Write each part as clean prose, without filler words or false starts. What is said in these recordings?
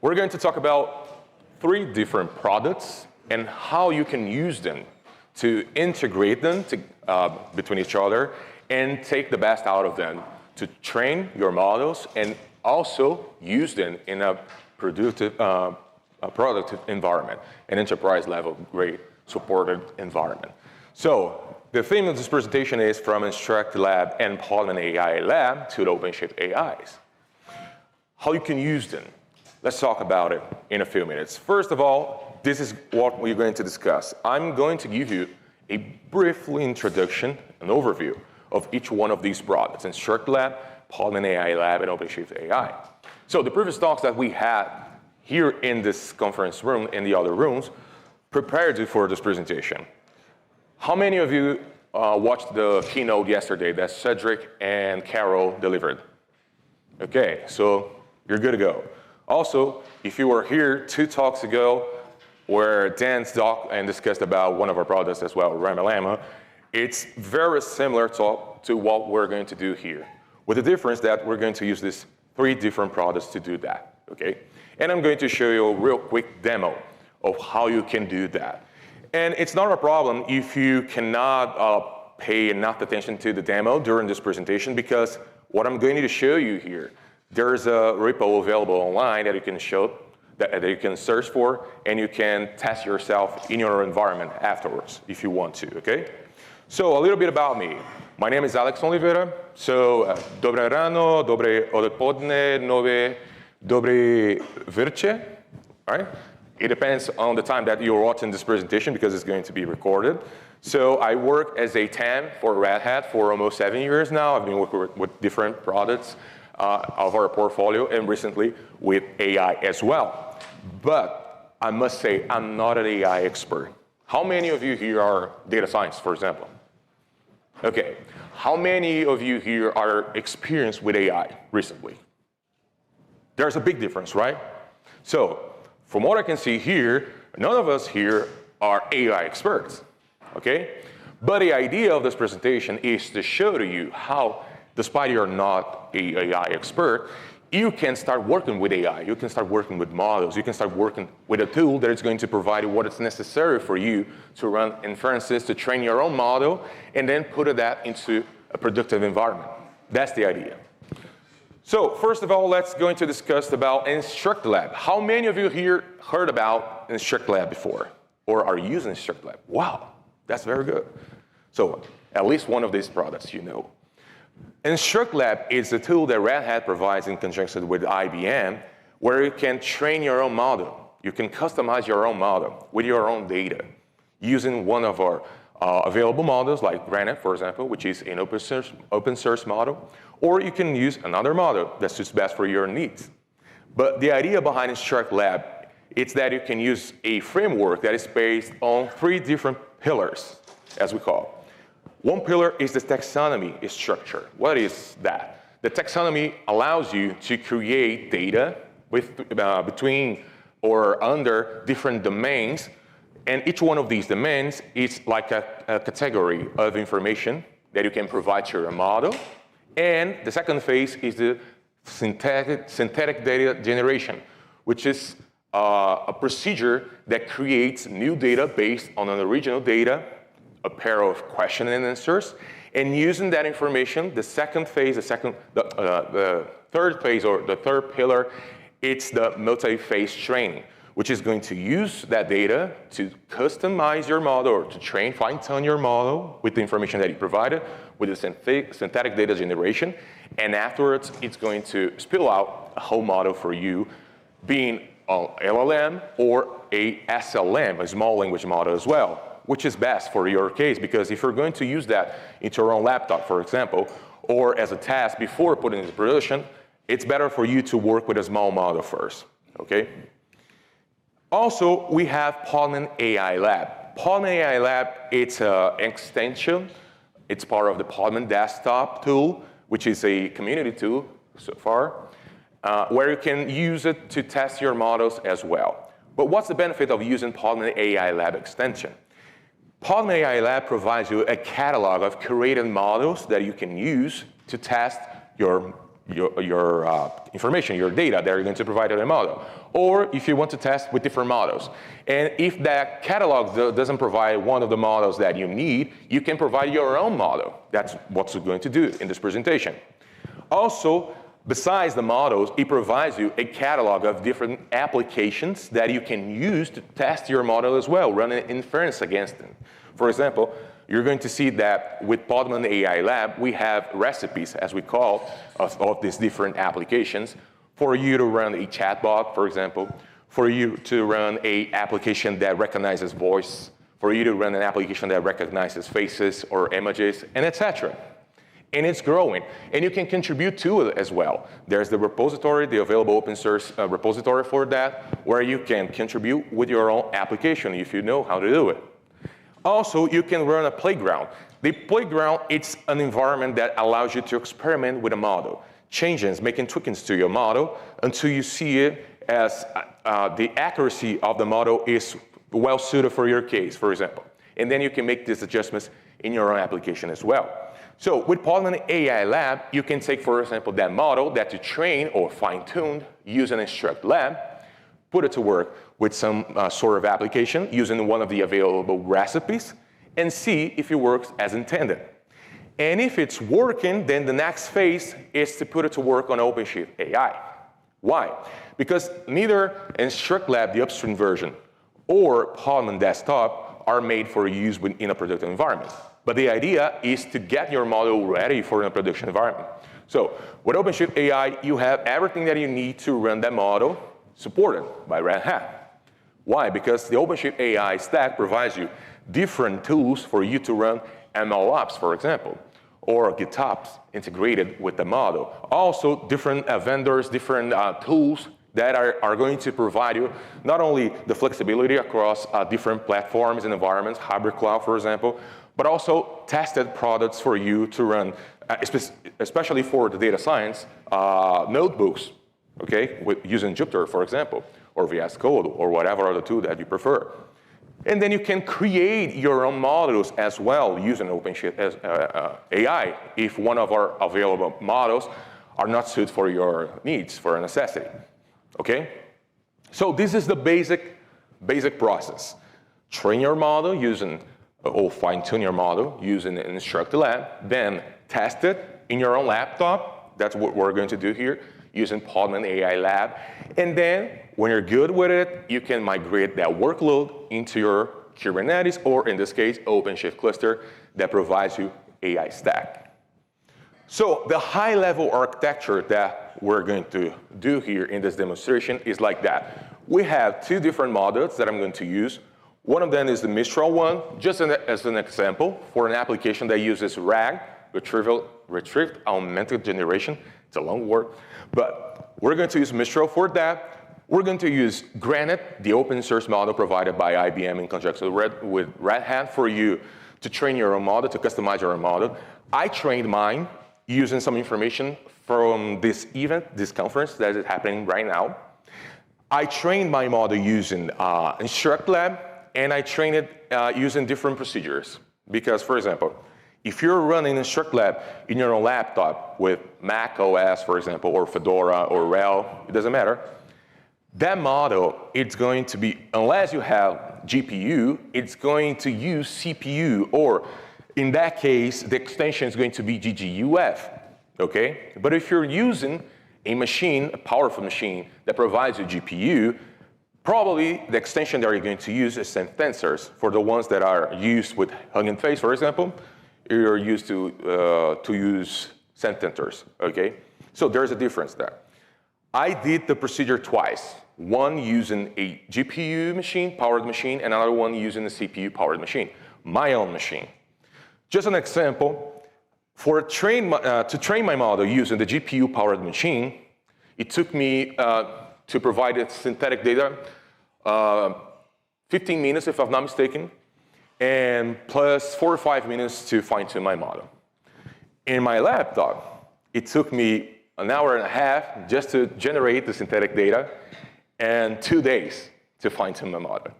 We're going to talk about 3 different products and how you can use them to integrate them between each other and take the best out of them to train your models and also use them in a productive environment, an enterprise level grade supported environment. So the theme of this presentation is from InstructLab and Podman AI Lab to the OpenShift AIs. How you can use them. Let's talk about it in a few minutes. First of all, this is what we're going to discuss. I'm going to give you a brief introduction, an overview of each one of these products, InstructLab, Podman AI Lab, and OpenShift AI. So the previous talks that we had here in this conference room and the other rooms prepared you for this presentation. How many of you watched the keynote yesterday that Cedric and Carol delivered? Okay, so you're good to go. Also, if you were here 2 talks ago where Dan talked and discussed about one of our products as well, LLM, it's very similar to what we're going to do here, with the difference that we're going to use these 3 different products to do that, okay? And I'm going to show you a real quick demo of how you can do that. And it's not a problem if you cannot pay enough attention to the demo during this presentation, because what I'm going to show you here, there's a repo available online that you can that you can search for, and you can test yourself in your environment afterwards if you want to, okay? So a little bit about me. My name is Alexon Oliveira. So, dobre rano, dobre odpoledne, dobre večer, right? It depends on the time that you're watching this presentation because it's going to be recorded. So I work as a TAM for Red Hat for almost 7 years now. I've been working with different products of our portfolio and recently with AI as well. But I must say, I'm not an AI expert. How many of you here are data science, for example? Okay, how many of you here are experienced with AI recently? There's a big difference, right? So, from what I can see here, none of us here are AI experts, okay? But the idea of this presentation is to show to you how, despite you're not an AI expert, you can start working with AI, you can start working with models, you can start working with a tool that is going to provide you what is necessary for you to run inferences, to train your own model, and then put that into a productive environment. That's the idea. So first of all, let's go into discuss about InstructLab. How many of you here heard about InstructLab before or are using InstructLab? Wow, that's very good. So at least one of these products you know. InstructLab is a tool that Red Hat provides in conjunction with IBM, where you can train your own model. You can customize your own model with your own data using one of our available models like Granite, for example, which is an open source model, or you can use another model that's just best for your needs. But the idea behind InstructLab is that you can use a framework that is based on 3 different pillars, as we call. One pillar is the taxonomy structure. What is that? The taxonomy allows you to create data between or under different domains, and each one of these domains is like a category of information that you can provide to your model. And the second phase is the synthetic data generation, which is a procedure that creates new data based on an original data, a pair of question and answers, and using that information, the second phase, the third phase or the third pillar, it's the multi-phase training, which is going to use that data to customize your model or to fine-tune your model with the information that you provided with the synthetic data generation, and afterwards it's going to spill out a whole model for you, being an LLM or a SLM, a small language model as well, which is best for your case, because if you're going to use that into your own laptop, for example, or as a task before putting it into production, it's better for you to work with a small model first, okay? Also, we have Podman AI Lab. Podman AI Lab, it's an extension. It's part of the Podman desktop tool, which is a community tool so far, where you can use it to test your models as well. But what's the benefit of using Podman AI Lab extension? Podman AI Lab provides you a catalog of curated models that you can use to test your your information, your data that you're going to provide to the model. Or if you want to test with different models. And if that catalog doesn't provide one of the models that you need, you can provide your own model. That's what we're going to do in this presentation. Also, besides the models, it provides you a catalog of different applications that you can use to test your model as well, run an inference against them. For example, you're going to see that with Podman AI Lab, we have recipes, as we call, of these different applications for you to run a chatbot, for example, for you to run an application that recognizes voice, for you to run an application that recognizes faces or images, and etc. And it's growing, and you can contribute to it as well. There's the repository, the available open source repository for that, where you can contribute with your own application if you know how to do it. Also, you can run a playground. The playground, it's an environment that allows you to experiment with a model, changes, making tweakings to your model until you see it as the accuracy of the model is well suited for your case, for example. And then you can make these adjustments in your own application as well. So with Podman AI Lab, you can take, for example, that model that you train or fine-tuned using InstructLab, put it to work with some sort of application using one of the available recipes, and see if it works as intended. And if it's working, then the next phase is to put it to work on OpenShift AI. Why? Because neither InstructLab, the upstream version, or Podman Desktop are made for use in a production environment. But the idea is to get your model ready for a production environment. So with OpenShift AI, you have everything that you need to run that model supported by Red Hat. Why? Because the OpenShift AI stack provides you different tools for you to run MLOps, for example, or GitOps integrated with the model. Also, different vendors, different tools that are going to provide you not only the flexibility across different platforms and environments, hybrid cloud, for example, but also tested products for you to run, especially for the data science, notebooks, okay, using Jupyter, for example, or VS Code, or whatever other tool that you prefer. And then you can create your own models as well using OpenShift AI if one of our available models are not suited for your needs, for a necessity, okay? So this is the basic process. Train your model using, or fine-tune your model using InstructLab, then test it in your own laptop. That's what we're going to do here, using Podman AI Lab. And then when you're good with it, you can migrate that workload into your Kubernetes, or in this case, OpenShift cluster that provides you AI stack. So the high-level architecture that we're going to do here in this demonstration is like that. We have two different models that I'm going to use. One of them is the Mistral one, just as an example, for an application that uses RAG, Retrieved Augmented Generation. It's a long word, but we're going to use Mistral for that. We're going to use Granite, the open source model provided by IBM in conjunction with Red Hat for you to train your own model, to customize your own model. I trained mine using some information from this event, this conference that is happening right now. I trained my model using InstructLab, and I trained it using different procedures. Because, for example, if you're running InstructLab in your own laptop with Mac OS, for example, or Fedora or RHEL, it doesn't matter, that model, it's going to be, unless you have GPU, it's going to use CPU, or in that case, the extension is going to be GGUF, okay? But if you're using a machine, a powerful machine that provides you GPU, probably the extension that you're going to use is sentensors. For the ones that are used with Hugging Face, for example, you're used to use sentensors, okay? So there's a difference there. I did the procedure twice, one using a GPU machine, powered machine, and another one using a CPU powered machine, my own machine. Just an example, to train my model using the GPU powered machine, it took me to provide it synthetic data 15 minutes, if I'm not mistaken, and plus 4 or 5 minutes to fine-tune my model. In my laptop, it took me an hour and a half just to generate the synthetic data, and 2 days to fine-tune my model.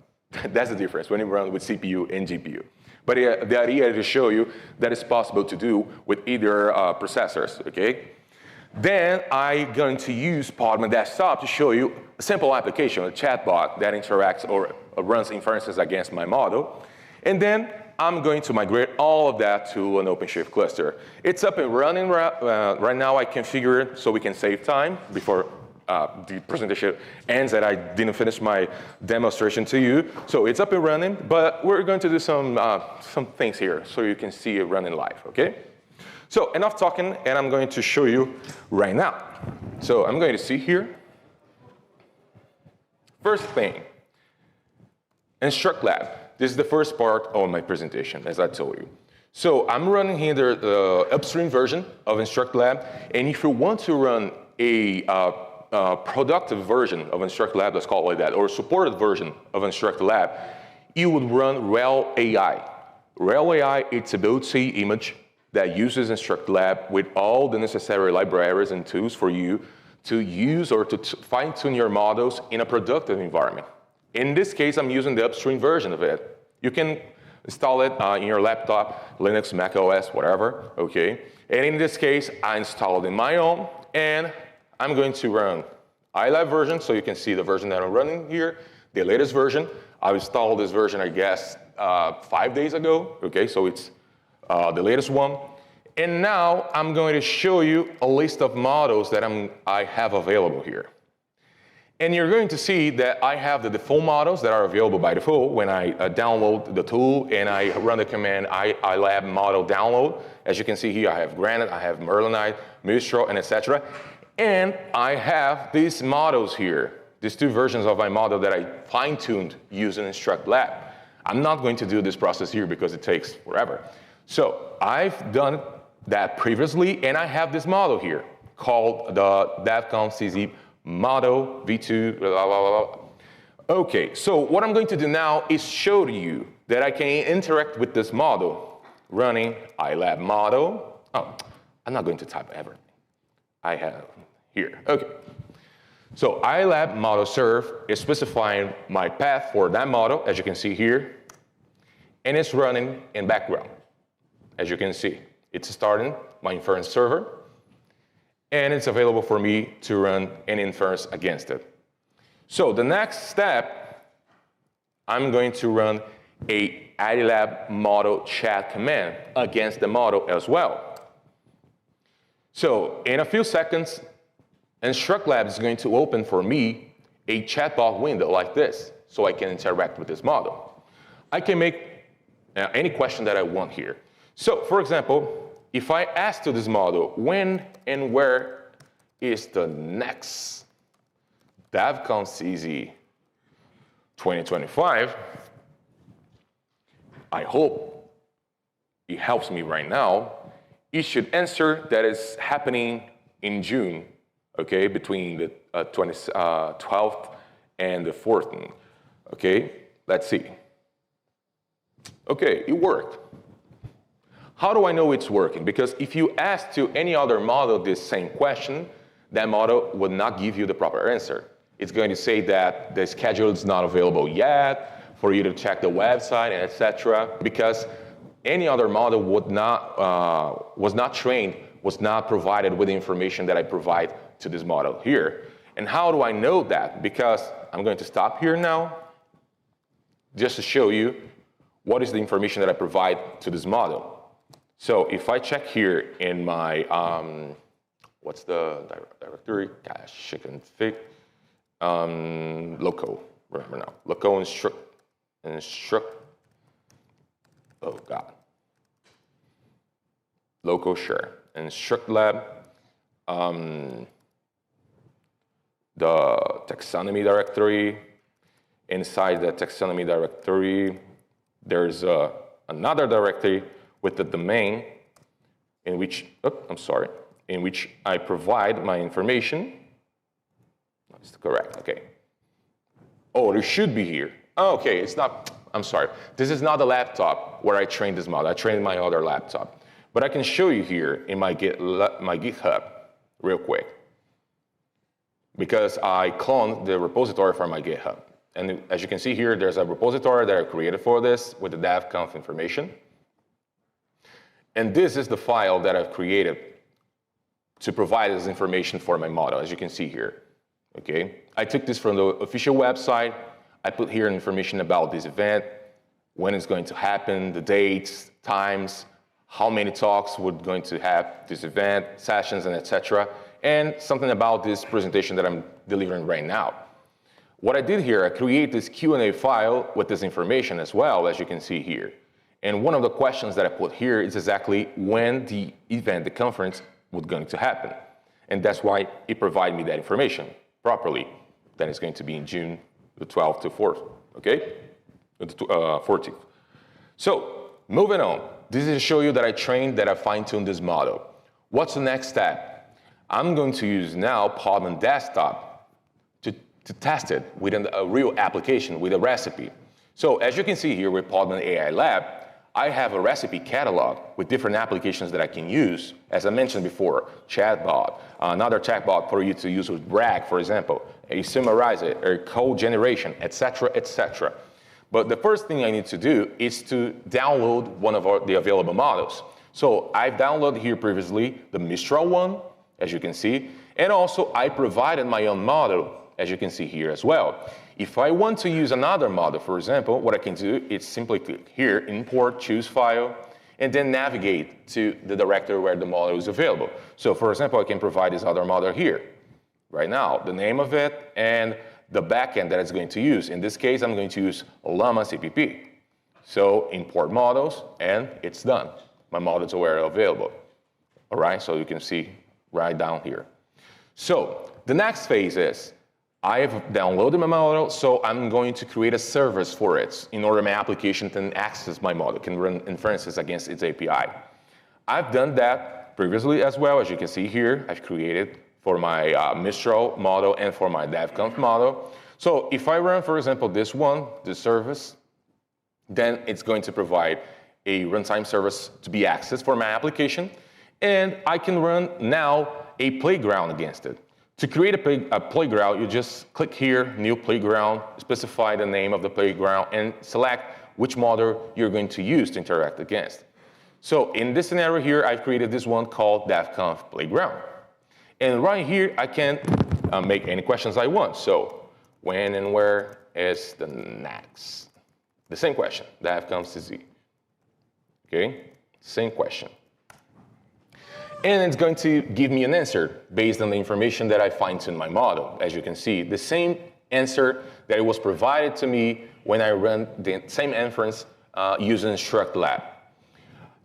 That's the difference when you run with CPU and GPU. But the idea is to show you that it's possible to do with either processors, okay? Then I'm going to use Podman Desktop to show you a simple application, a chatbot that interacts or runs inferences against my model. And then I'm going to migrate all of that to an OpenShift cluster. It's up and running right now. I configure it so we can save time before the presentation ends, that I didn't finish my demonstration to you. So it's up and running, but we're going to do some things here so you can see it running live, okay? So enough talking, and I'm going to show you right now. So I'm going to see here. First thing, InstructLab. This is the first part of my presentation, as I told you. So I'm running here the upstream version of InstructLab, and if you want to run a productive version of InstructLab, let's call it like that, or a supported version of InstructLab, you would run RHEL AI. RHEL AI, it's a built-in image that uses InstructLab with all the necessary libraries and tools for you to use or to fine-tune your models in a productive environment. In this case, I'm using the upstream version of it. You can install it in your laptop, Linux, Mac OS, whatever, okay? And in this case, I installed in my own, and I'm going to run iLab version, so you can see the version that I'm running here, the latest version. I installed this version, I guess, 5 days ago, okay? So it's the latest one. And now I'm going to show you a list of models that I have available here. And you're going to see that I have the default models that are available by default when I download the tool and I run the command iLab model download. As you can see here, I have Granite, I have Merlinite, Mistral, and etc. And I have these models here, these two versions of my model that I fine-tuned using InstructLab. I'm not going to do this process here because it takes forever. So I've done that previously, and I have this model here called the DevConf.CZ model v2, blah, blah, blah. Okay, so what I'm going to do now is show you that I can interact with this model running iLab model. Oh, I'm not going to type everything. I have here, okay. So iLab model serve is specifying my path for that model, as you can see here, and it's running in background, as you can see. It's starting my inference server, and it's available for me to run an inference against it. So the next step, I'm going to run a iLab model chat command against the model as well. So in a few seconds, InstructLab is going to open for me a chatbot window like this, so I can interact with this model. I can make any question that I want here. So, for example, if I ask to this model, when and where is the next DevConf.CZ 2025, I hope it helps me right now. It should answer that it's happening in June, okay, between the 12th and the 14th. Okay, let's see. Okay, it worked. How do I know it's working? Because if you ask to any other model this same question, that model would not give you the proper answer. It's going to say that the schedule is not available yet, for you to check the website, and etc. Because any other model was not trained, was not provided with the information that I provide to this model here. And how do I know that? Because I'm going to stop here now, just to show you what is the information that I provide to this model. So if I check here in my, what's the directory? Gosh, chicken fig. Local, remember now. Local instruct, oh God. Local share, InstructLab, the taxonomy directory. Inside the taxonomy directory, there's another directory with the domain in which, in which I provide my information. That's correct, okay. Oh, it should be here. Oh, okay, it's not, I'm sorry. This is not the laptop where I trained this model. I trained my other laptop. But I can show you here in my GitHub real quick, because I cloned the repository from my GitHub. And as you can see here, there's a repository that I created for this with the DevConf information. And this is the file that I've created to provide this information for my model, as you can see here. Okay, I took this from the official website. I put here information about this event, when it's going to happen, the dates, times, how many talks we're going to have this event, sessions, and etc. And something about this presentation that I'm delivering right now. What I did here, I create this Q&A file with this information as well, as you can see here. And one of the questions that I put here is exactly when the event, the conference, was going to happen. And that's why it provided me that information properly. Then it's going to be in June the 12th to 4th, okay? 14th. So, moving on. This is to show you that I trained, that I fine-tuned this model. What's the next step? I'm going to use now Podman Desktop to test it with a real application, with a recipe. So as you can see here with Podman AI Lab, I have a recipe catalog with different applications that I can use. As I mentioned before, chatbot, another chatbot for you to use with Bragg, for example, a summarizer, a code generation, etc., etc. But the first thing I need to do is to download one of the available models. So I've downloaded here previously the Mistral one, as you can see, and also I provided my own model, as you can see here as well. If I want to use another model, for example, what I can do is simply click here, import, choose file, and then navigate to the directory where the model is available. So for example, I can provide this other model here. Right now, the name of it and the backend that it's going to use. In this case, I'm going to use Llama CPP. So import models, and it's done. My models are available. All right, so you can see right down here. So the next phase is, I have downloaded my model, so I'm going to create a service for it in order my application can access my model, can run inferences against its API. I've done that previously as well, as you can see here. I've created for my Mistral model and for my DevConf model. So if I run, for example, this one, this service, then it's going to provide a runtime service to be accessed for my application, and I can run now a playground against it. To create a playground, you just click here, new playground, specify the name of the playground, and select which model you're going to use to interact against. So in this scenario here, I've created this one called DevConf Playground. And right here, I can make any questions I want. So when and where is the next? The same question, DevConf.CZ. Okay, same question. And it's going to give me an answer based on the information that I fine-tuned my model. As you can see, the same answer that it was provided to me when I ran the same inference using InstructLab.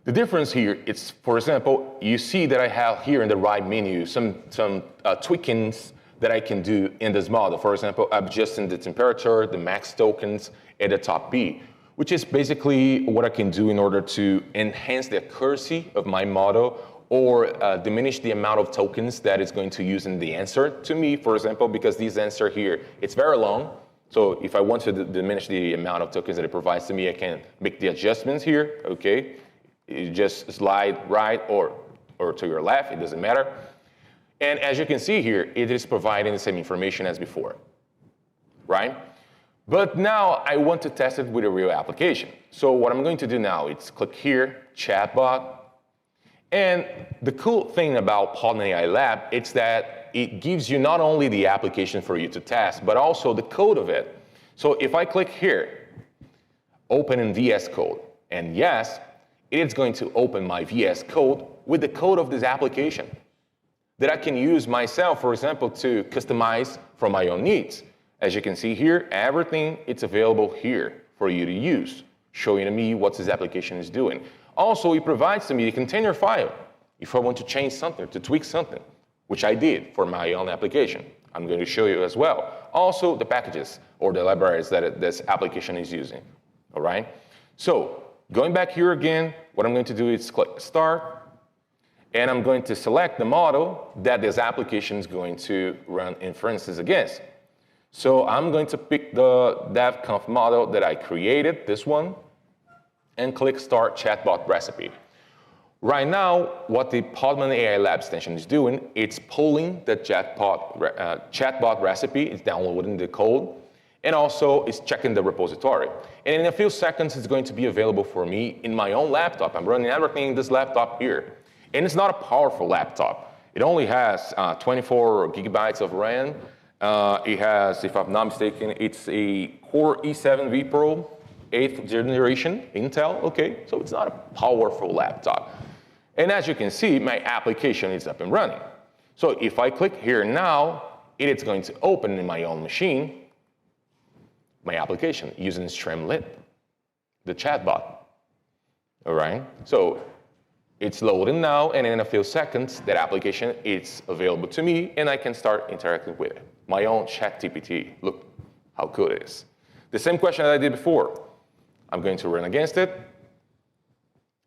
The difference here is, for example, you see that I have here in the right menu some tweakings that I can do in this model. For example, adjusting the temperature, the max tokens, and the top B, which is basically what I can do in order to enhance the accuracy of my model or diminish the amount of tokens that it's going to use in the answer to me, for example, because this answer here, it's very long. So if I want to diminish the amount of tokens that it provides to me, I can make the adjustments here, okay? You just slide right or to your left, it doesn't matter. And as you can see here, it is providing the same information as before, right? But now I want to test it with a real application. So what I'm going to do now is click here, chatbot. And the cool thing about Podman AI Lab is that it gives you not only the application for you to test, but also the code of it. So if I click here, open in VS Code, and yes, it is going to open my VS Code with the code of this application that I can use myself, for example, to customize for my own needs. As you can see here, everything it's available here for you to use, showing me what this application is doing. Also, it provides to me a container file if I want to change something, to tweak something, which I did for my own application. I'm going to show you as well. Also, the packages or the libraries that this application is using, all right? So, going back here again, what I'm going to do is click Start, and I'm going to select the model that this application is going to run inferences against. So I'm going to pick the DevConf model that I created, this one, and click Start Chatbot Recipe. Right now, what the Podman AI Lab extension is doing, it's pulling the chatbot recipe, it's downloading the code, and also it's checking the repository. And in a few seconds, it's going to be available for me in my own laptop. I'm running everything in this laptop here. And it's not a powerful laptop. It only has 24 gigabytes of RAM. It has, if I'm not mistaken, it's a Core i7 vPro, 8th generation Intel, okay? So it's not a powerful laptop. And as you can see, my application is up and running. So if I click here now, it is going to open in my own machine my application using streamlined, the chatbot. All right? So it's loading now, and in a few seconds, that application is available to me, and I can start interacting with it. My own ChatGPT. Look how cool it is. The same question that I did before. I'm going to run against it,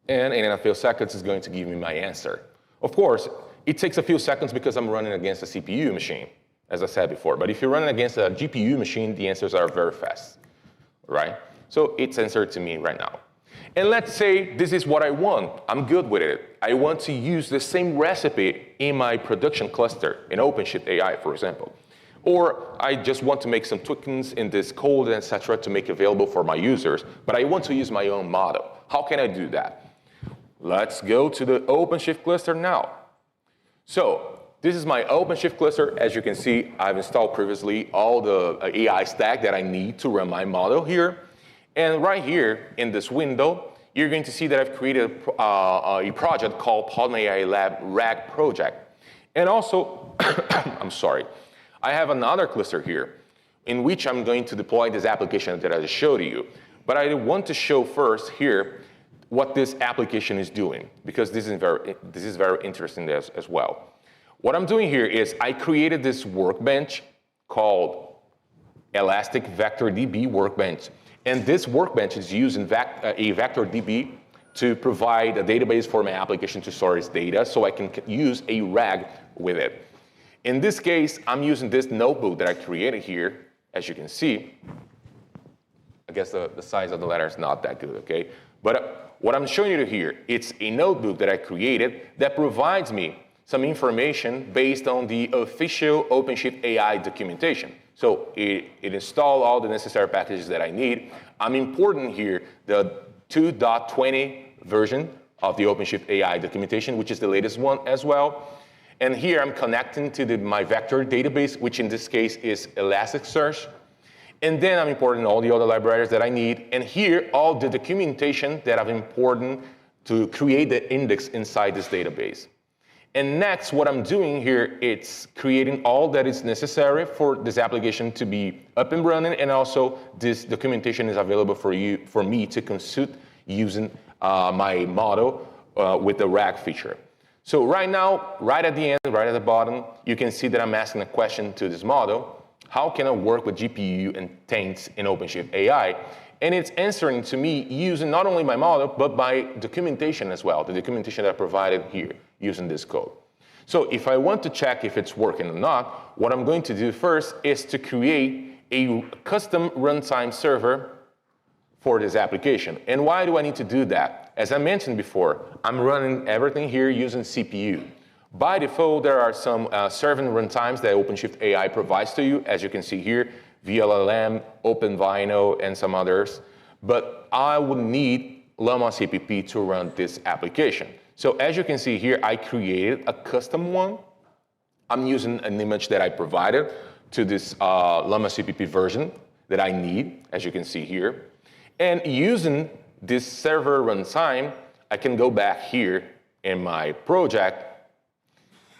and in a few seconds, it's going to give me my answer. Of course, it takes a few seconds because I'm running against a CPU machine, as I said before. But if you're running against a GPU machine, the answers are very fast, right? So it's answered to me right now. And let's say this is what I want. I'm good with it. I want to use the same recipe in my production cluster, in OpenShift AI, for example. Or I just want to make some tweakings in this code, etc., to make available for my users, but I want to use my own model. How can I do that? Let's go to the OpenShift cluster now. So this is my OpenShift cluster. As you can see, I've installed previously all the AI stack that I need to run my model here. And right here in this window, you're going to see that I've created a project called Podman AI Lab RAG project. And also, I'm sorry, I have another cluster here in which I'm going to deploy this application that I just showed you. But I want to show first here what this application is doing, because this is very interesting as well. What I'm doing here is I created this workbench called Elastic Vector DB Workbench. And this workbench is using a vector DB to provide a database for my application to store its data so I can use a RAG with it. In this case, I'm using this notebook that I created here. As you can see, I guess the size of the letter is not that good, okay? But what I'm showing you here, it's a notebook that I created that provides me some information based on the official OpenShift AI documentation. So it installed all the necessary packages that I need. I'm importing here the 2.20 version of the OpenShift AI documentation, which is the latest one as well. And here I'm connecting to my vector database, which in this case is Elasticsearch. And then I'm importing all the other libraries that I need. And here, all the documentation that I've imported to create the index inside this database. And next, what I'm doing here, it's creating all that is necessary for this application to be up and running, and also this documentation is available for me to consult using my model with the RAG feature. So right now, right at the end, right at the bottom, you can see that I'm asking a question to this model. How can I work with GPU and taints in OpenShift AI? And it's answering to me using not only my model, but my documentation as well, the documentation that I provided here using this code. So if I want to check if it's working or not, what I'm going to do first is to create a custom runtime server for this application. And why do I need to do that? As I mentioned before, I'm running everything here using CPU. By default, there are some serving runtimes that OpenShift AI provides to you, as you can see here, LLM, OpenVino, and some others. But I would need Llama CPP to run this application. So as you can see here, I created a custom one. I'm using an image that I provided to this Llama CPP version that I need, as you can see here. And using this server runtime, I can go back here in my project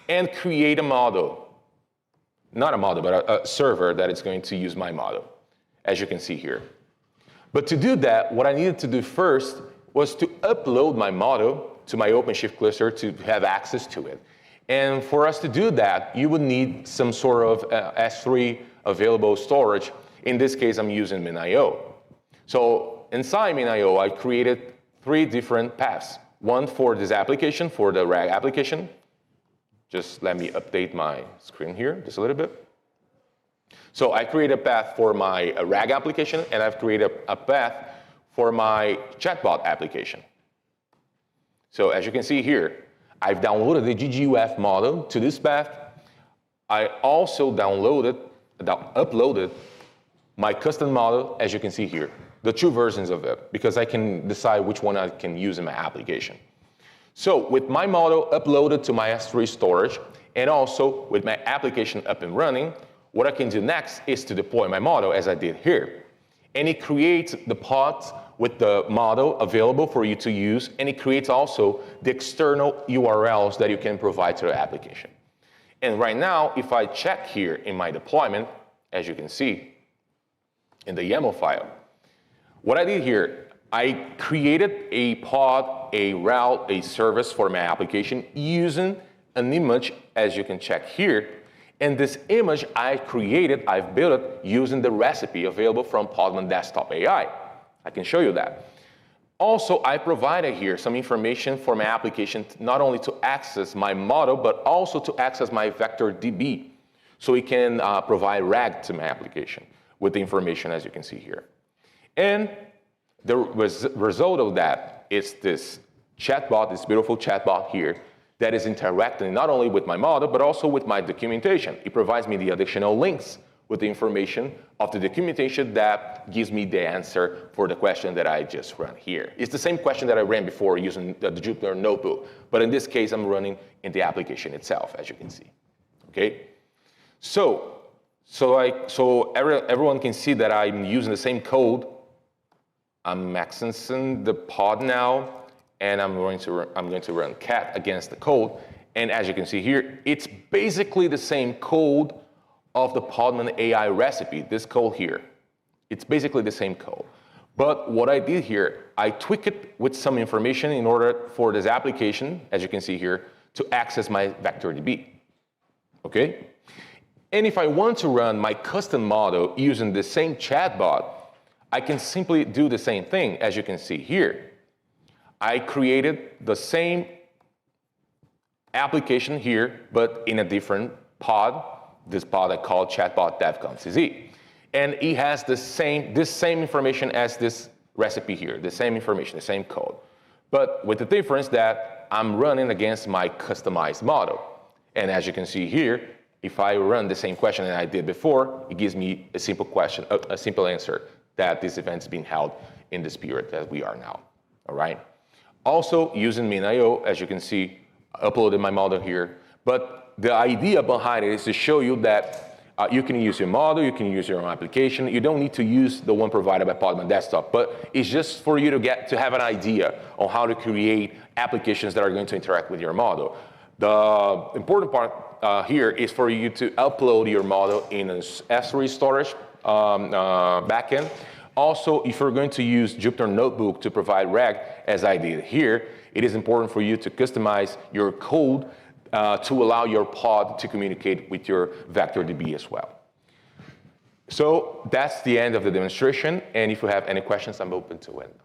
and create a model. Not a model, but a server that is going to use my model, as you can see here. But to do that, what I needed to do first was to upload my model to my OpenShift cluster to have access to it. And for us to do that, you would need some sort of S3 available storage. In this case, I'm using MinIO. So inside MinIO, I created 3 different paths. One for this application, for the RAG application. Just let me update my screen here just a little bit. So I created a path for my RAG application, and I've created a path for my chatbot application. So as you can see here, I've downloaded the GGUF model to this path. I also uploaded my custom model, as you can see here, the 2 versions of it, because I can decide which one I can use in my application. So with my model uploaded to my S3 storage, And also, with my application up and running, what I can do next is to deploy my model as I did here. And it creates the pods with the model available for you to use, and it creates also the external URLs that you can provide to the application. And right now, if I check here in my deployment, as you can see in the YAML file, what I did here, I created a pod, a route, a service for my application using an image, as you can check here. And this image I've built it using the recipe available from Podman Desktop AI. I can show you that. Also, I provided here some information for my application, not only to access my model, but also to access my vector DB. So it can provide RAG to my application with the information, as you can see here. And the result of that is this chatbot, this beautiful chatbot here, that is interacting not only with my model, but also with my documentation. It provides me the additional links with the information of the documentation that gives me the answer for the question that I just ran here. It's the same question that I ran before using the Jupyter Notebook, but in this case, I'm running in the application itself, as you can see, okay? So everyone can see that I'm using the same code. I'm accessing the pod now, and I'm going to run cat against the code. And as you can see here, it's basically the same code of the Podman AI recipe, this code here. It's basically the same code. But what I did here, I tweaked it with some information in order for this application, as you can see here, to access my vector DB, okay? And if I want to run my custom model using the same chatbot, I can simply do the same thing, as you can see here. I created the same application here, but in a different pod. This pod I call chatbot DevConf.CZ. And it has this same information as this recipe here, the same information, the same code. But with the difference that I'm running against my customized model. And as you can see here, if I run the same question that I did before, it gives me a simple question, a simple answer that this event is being held in this period that we are now, all right? Also, using Min.io, as you can see, I uploaded my model here. But the idea behind it is to show you that you can use your model, you can use your own application. You don't need to use the one provided by Podman Desktop, but it's just for you to have an idea on how to create applications that are going to interact with your model. The important part here is for you to upload your model in an S3 storage backend. Also, if you're going to use Jupyter Notebook to provide RAG, as I did here, it is important for you to customize your code to allow your pod to communicate with your vector DB as well. So that's the end of the demonstration. And if you have any questions, I'm open to it.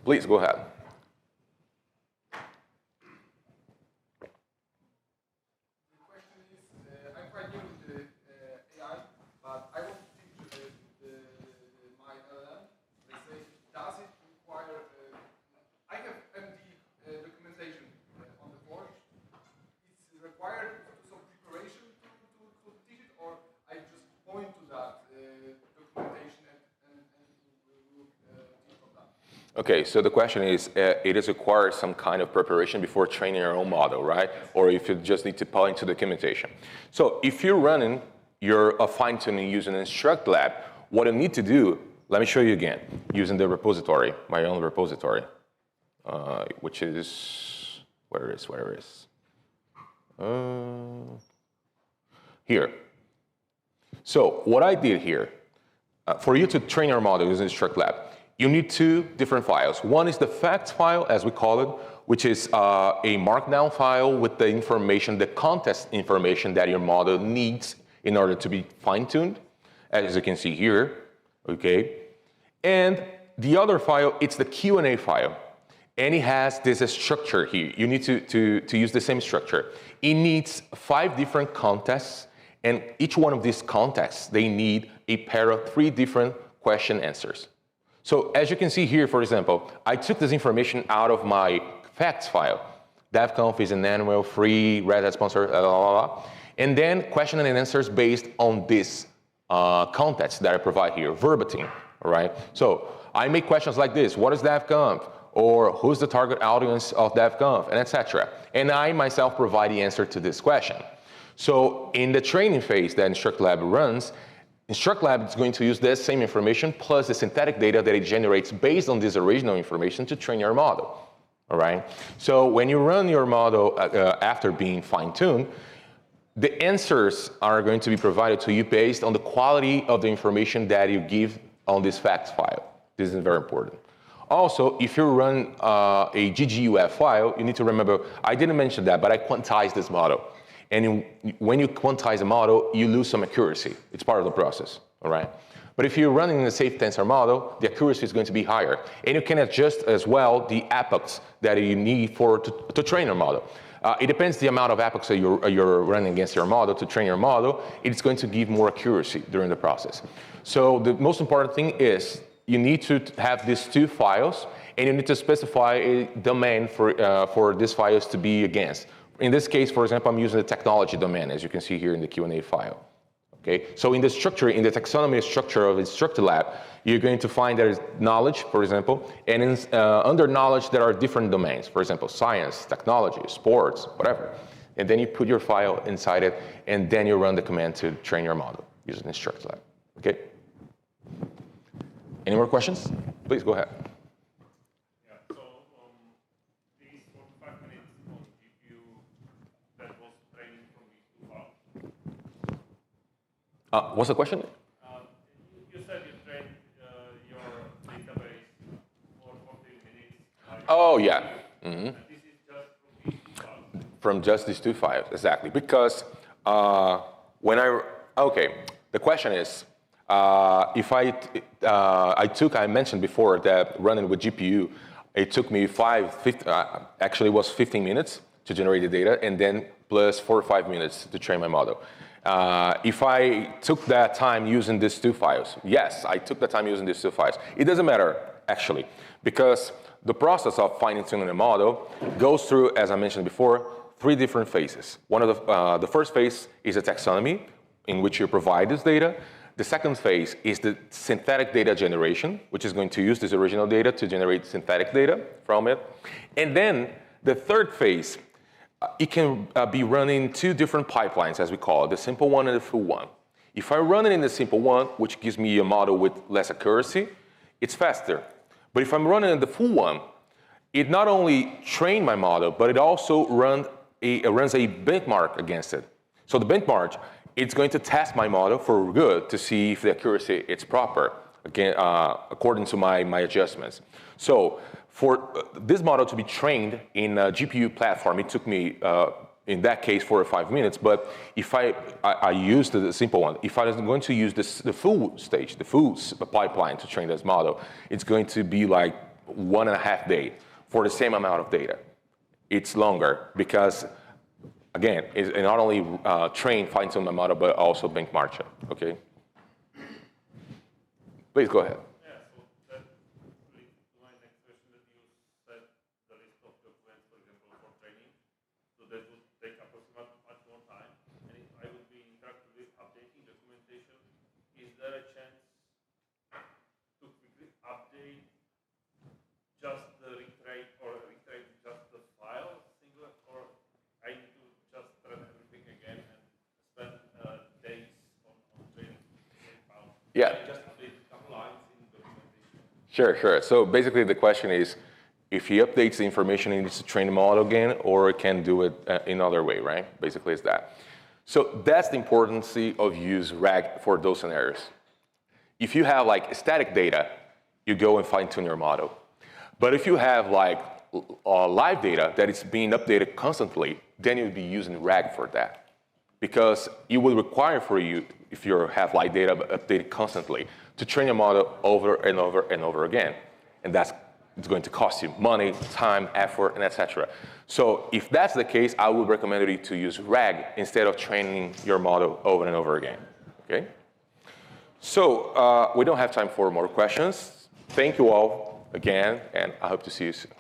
Please go ahead. Okay, so the question is, it is required some kind of preparation before training your own model, right? Or if you just need to pull into documentation. So if you're running your fine-tuning using InstructLab, what you need to do, let me show you again, using the repository, my own repository, which is, where it is? Here. So what I did here, for you to train your model using InstructLab, you need two different files. One is the facts file, as we call it, which is a markdown file with the information, the context information that your model needs in order to be fine-tuned, as you can see here, okay? And the other file, it's the Q&A file. And it has this structure here. You need to use the same structure. It needs 5 different contexts, and each one of these contexts, they need a pair of 3 different question answers. So as you can see here, for example, I took this information out of my facts file. DevConf is an annual free Red Hat sponsor, blah, blah, blah. And then question and answers based on this context that I provide here, verbatim, all right? So I make questions like this: what is DevConf? Or who's the target audience of DevConf, and etc. And I myself provide the answer to this question. So in the training phase that InstructLab runs, InstructLab is going to use this same information plus the synthetic data that it generates based on this original information to train your model, all right? So when you run your model after being fine-tuned, the answers are going to be provided to you based on the quality of the information that you give on this facts file. This is very important. Also, if you run a gguf file, you need to remember, I didn't mention that, but I quantized this model. And when you quantize a model, you lose some accuracy. It's part of the process, all right? But if you're running a safe tensor model, the accuracy is going to be higher. And you can adjust as well the epochs that you need to train your model. It depends the amount of epochs that you're running against your model to train your model. It's going to give more accuracy during the process. So the most important thing is you need to have these two files, and you need to specify a domain for these files to be against. In this case, for example, I'm using the technology domain, as you can see here in the Q&A file. Okay, so in the structure, in the taxonomy structure of InstructLab, you're going to find there is knowledge, for example, and under knowledge there are different domains. For example, science, technology, sports, whatever. And then you put your file inside it, and then you run the command to train your model using InstructLab. Okay. Any more questions? Please go ahead. Yeah. So these 45 minutes on GPU, that was training from these two files. What's the question? You said you trained your database for 40 minutes. Oh, yeah. Mm-hmm. And this is just from these two files? From just these two files, exactly. Because the question is, if I mentioned before that running with GPU, it took me actually it was 15 minutes to generate the data, and then plus 4 or 5 minutes to train my model. If I took that time using these two files, yes, I took the time using these two files. It doesn't matter, actually, because the process of fine-tuning a model goes through, as I mentioned before, 3 different phases. One of the first phase is a taxonomy, in which you provide this data. The second phase is the synthetic data generation, which is going to use this original data to generate synthetic data from it. And then the third phase, it can be running 2 different pipelines, as we call it, the simple one and the full one. If I run it in the simple one, which gives me a model with less accuracy, it's faster. But if I'm running in the full one, it not only trains my model, but it also runs a benchmark against it. So the benchmark, it's going to test my model for good to see if the accuracy is proper, again, according to my adjustments. So for this model to be trained in a GPU platform, it took me, in that case, 4 or 5 minutes. But if I used the simple one, if I was going to use the full stage, the full pipeline to train this model, it's going to be like 1.5 days for the same amount of data. It's longer because, again, it not only train, fine-tune my model, but also benchmark it, okay? Please go ahead. Yeah, so that leads to my next question, that you said the list of documents, for example, for training. So that would take approximately much more time. And if I would be interactively updating documentation, is there a chance to quickly update just the retrain or retrain just the file single, or I need to just run everything again and spend days on training the same file? Yeah. Just update a couple lines in documentation. Sure. So basically the question is, if he updates the information, he needs to train the model again, or it can do it in another way, right? Basically it's that. So that's the importance of use RAG for those scenarios. If you have like static data, you go and fine-tune your model. But if you have like live data that is being updated constantly, then you'll be using RAG for that. Because it will require for you, if you have live data updated constantly, to train your model over and over and over again. And it's going to cost you money, time, effort, and etc. So if that's the case, I would recommend you to use RAG instead of training your model over and over again, okay? So we don't have time for more questions. Thank you all again, and I hope to see you soon.